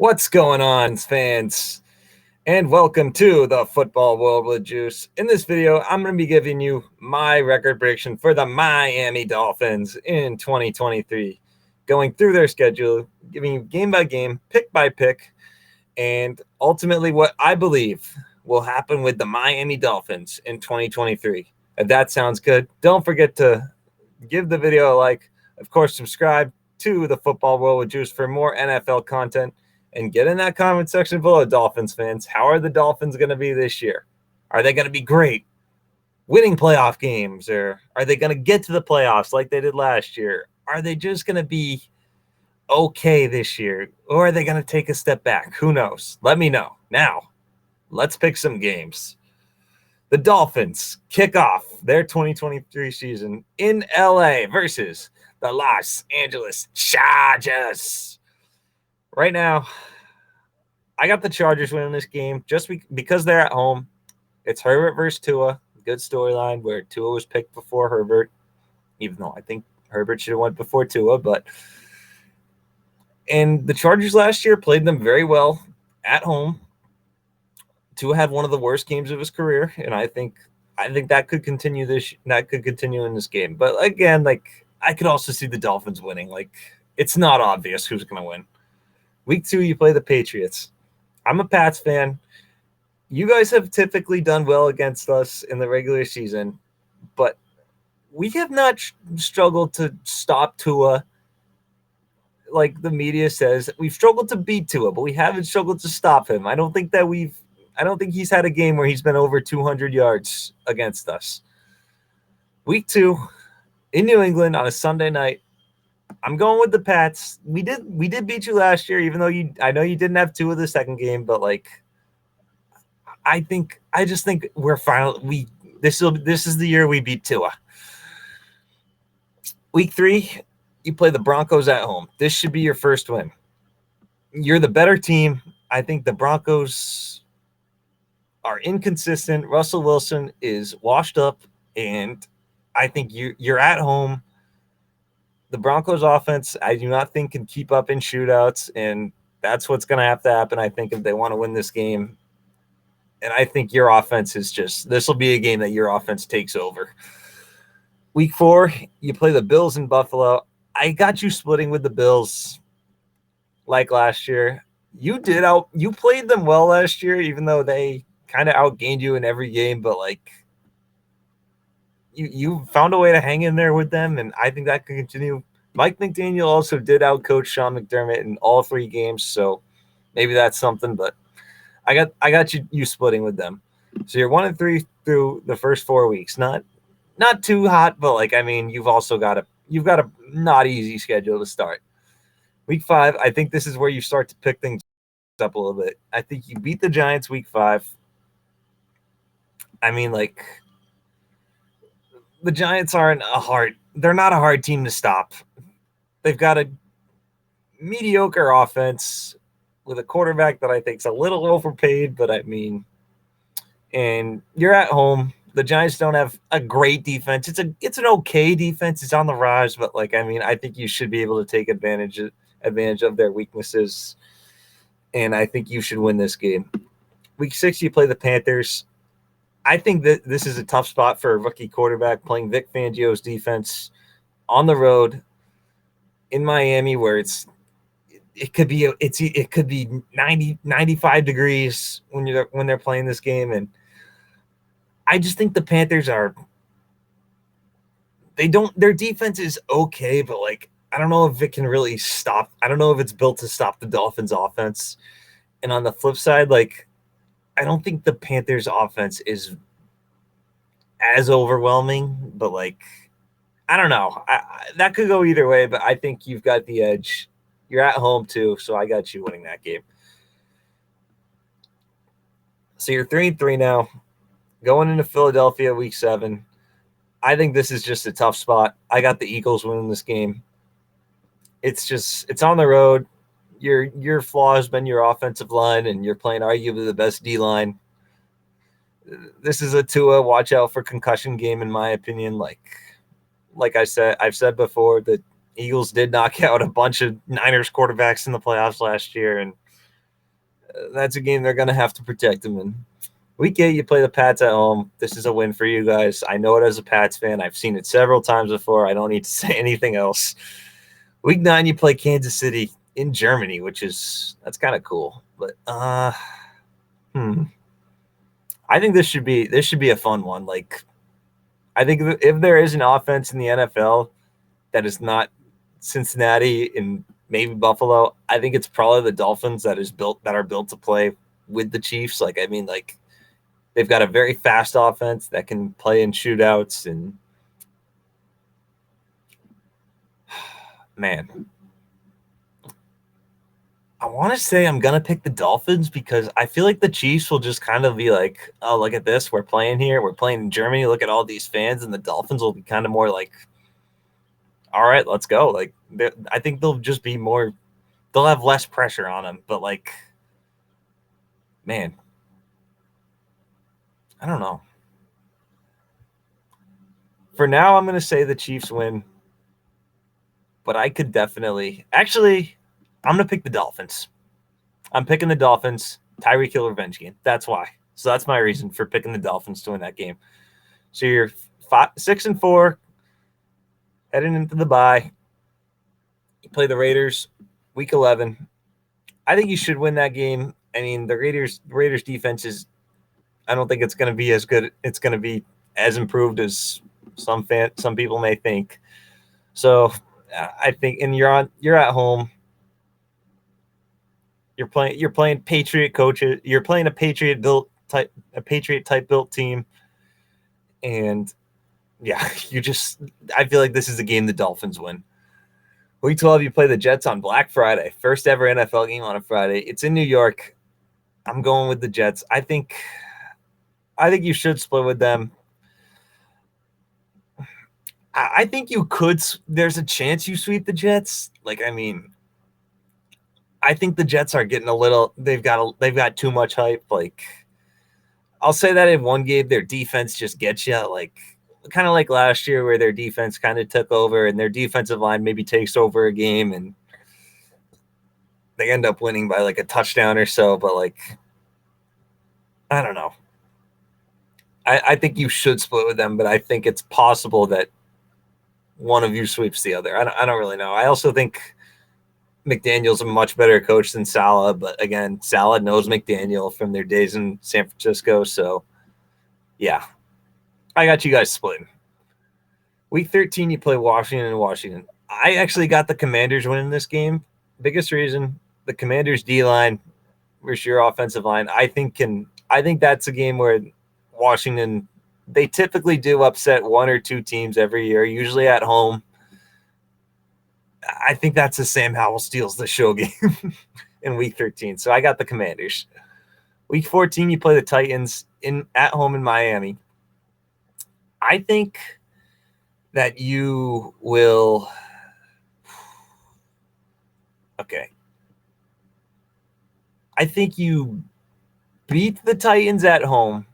What's going on, fans? And welcome to the Football World with Juice. In this video, I'm going to be giving you my record prediction for the Miami Dolphins in 2023, going through their schedule, giving you game by game, pick by pick, and ultimately what I believe will happen with the Miami Dolphins in 2023. If that sounds good, don't forget to give the video a like. Of course, subscribe to the Football World with Juice for more NFL content. And get in that comment section below, Dolphins fans. How are the Dolphins going to be this year? Are they going to be great, winning playoff games? Or are they going to get to the playoffs like they did last year? Are they just going to be okay this year? Or are they going to take a step back? Who knows? Let me know. Now, let's pick some games. The Dolphins kick off their 2023 season in LA versus the Los Angeles Chargers. Right now, I got the Chargers winning this game just because they're at home. It's Herbert versus Tua. Good storyline where Tua was picked before Herbert, even though I think Herbert should have went before Tua. And the Chargers last year played them very well at home. Tua had one of the worst games of his career, and I think that could continue in this game. But again, I could also see the Dolphins winning. It's not obvious who's going to win. Week 2, you play the Patriots. I'm a Pats fan. You guys have typically done well against us in the regular season, but we have not struggled to stop Tua like the media says. We've struggled to beat Tua, but we haven't struggled to stop him. I don't think he's had a game where he's been over 200 yards against us. Week 2 in New England on a Sunday night. I'm going with the Pats. We did beat you last year, even though I know you didn't have Tua of the second game, but I just think we're finally this is the year we beat Tua. Week 3, you play the Broncos at home. This should be your first win. You're the better team. I think the Broncos are inconsistent. Russell Wilson is washed up, and I think you're at home. The Broncos offense, I do not think can keep up in shootouts, and that's what's going to have to happen, I think, if they want to win this game. And I think your offense this will be a game that your offense takes over. Week 4, you play the Bills in Buffalo. I got you splitting with the Bills like last year. You played them well last year, even though they kind of outgained you in every game, but you found a way to hang in there with them, and I think that could continue. Mike McDaniel also did outcoach Sean McDermott in all 3 games, so maybe that's something. But I got you splitting with them. So you're 1-3 through the first 4 weeks. Not too hot, but you've got a not easy schedule to start. Week 5, I think this is where you start to pick things up a little bit. I think you beat the Giants week 5. The Giants they're not a hard team to stop. They've got a mediocre offense with a quarterback that I think is a little overpaid, and you're at home. The Giants don't have a great defense. It's an okay defense. It's on the rise, but I think you should be able to take advantage of their weaknesses, and I think you should win this game. Week 6, you play the Panthers. I think that this is a tough spot for a rookie quarterback playing Vic Fangio's defense on the road in Miami, where it could be 90, 95 degrees when they're playing this game, and I just think the Panthers their defense is okay, but I don't know if it can really stop. I don't know if it's built to stop the Dolphins offense. And on the flip side, I don't think the Panthers offense is as overwhelming, but I don't know. That could go either way, but I think you've got the edge. You're at home too, so I got you winning that game. So you're 3-3 now, going into Philadelphia week 7. I think this is just a tough spot. I got the Eagles winning this game. It's on the road. Your flaw has been your offensive line, and you're playing arguably the best D-line. This is a Tua watch out for concussion game, in my opinion. I've said before, the Eagles did knock out a bunch of Niners quarterbacks in the playoffs last year, and That's a game they're going to have to protect them in. Week 8, you play the Pats at home. This is a win for you guys. I know it as a Pats fan. I've seen it several times before. I don't need to say anything else. Week 9, you play Kansas City in Germany, that's kind of cool. But I think this should be a fun one. Like, I think if there is an offense in the NFL that is not Cincinnati and maybe Buffalo, I think it's probably the Dolphins that are built to play with the Chiefs. Like, I mean, like, they've got a very fast offense that can play in shootouts, and man, I want to say I'm going to pick the Dolphins because I feel like the Chiefs will just kind of be like, oh, look at this. We're playing here. We're playing in Germany. Look at all these fans. And the Dolphins will be kind of more like, all right, let's go. Like, I think they'll just be more, they'll have less pressure on them. But, like, man, I don't know. For now, I'm going to say the Chiefs win. But I could definitely, actually, I'm going to pick the Dolphins. I'm picking the Dolphins. Tyreek Hill revenge game. That's why. So that's my reason for picking the Dolphins to win that game. So you're 6-4, heading into the bye. You play the Raiders week 11. I think you should win that game. I mean, the Raiders defense is, I don't think it's going to be as good. It's going to be as improved as some people may think. So I think, and you're at home. You're playing Patriot coaches. You're playing a Patriot type built team, and yeah, I feel like this is a game the Dolphins win. Week 12, you play the Jets on Black Friday, first ever NFL game on a Friday. It's in New York. I'm going with the Jets. I think you should split with them. I think you could. There's a chance you sweep the Jets. Like, I mean, I think the Jets are getting a little. They've got too much hype. Like, I'll say that in one game, their defense just gets you. Like, kind of like last year, where their defense kind of took over, and their defensive line maybe takes over a game, and they end up winning by like a touchdown or so. But, like, I don't know. I think you should split with them, but I think it's possible that one of you sweeps the other. I don't really know. I also think McDaniel's a much better coach than Saleh, but again, Saleh knows McDaniel from their days in San Francisco. So, yeah, I got you guys splitting. Week 13, you play Washington and Washington. I actually got the Commanders winning this game. Biggest reason, the Commanders D-line versus your offensive line. I think that's a game where Washington, they typically do upset one or two teams every year, usually at home. I think that's a Sam Howell steals the show game in week 13. So I got the Commanders. Week 14, you play the Titans at home in Miami. I think that you will. Okay. I think you beat the Titans at home,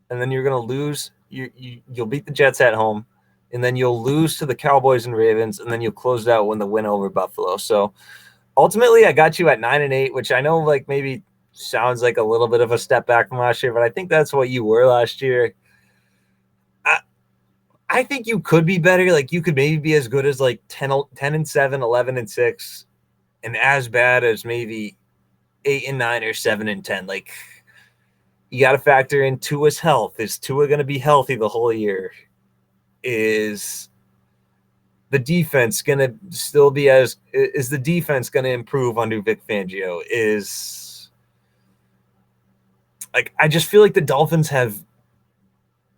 and then you're going to lose. You'll beat the Jets at home, and then you'll lose to the Cowboys and Ravens, and then you'll close it out when the win over Buffalo. So ultimately, I got you at 9-8, which I know like maybe sounds like a little bit of a step back from last year, but I think that's what you were last year. I think you could be better. Like, you could maybe be as good as like 10-7, 11-6, and as bad as maybe 8-9 or 7-10. Like, you got to factor in Tua's health. Is Tua going to be healthy the whole year? Is the defense going to still be is the defense going to improve under Vic Fangio? I just feel like the Dolphins have,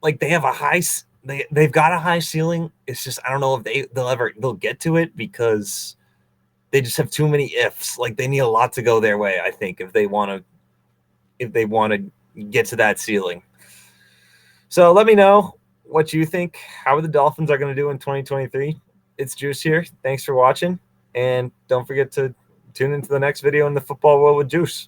like, they have a high, they've got a high ceiling. It's just, I don't know if they'll get to it because they just have too many ifs. Like, they need a lot to go their way, I think, if they want to get to that ceiling. So let me know what you think, how the Dolphins are going to do in 2023. It's Juice here. Thanks for watching, and don't forget to tune into the next video in the football world with Juice.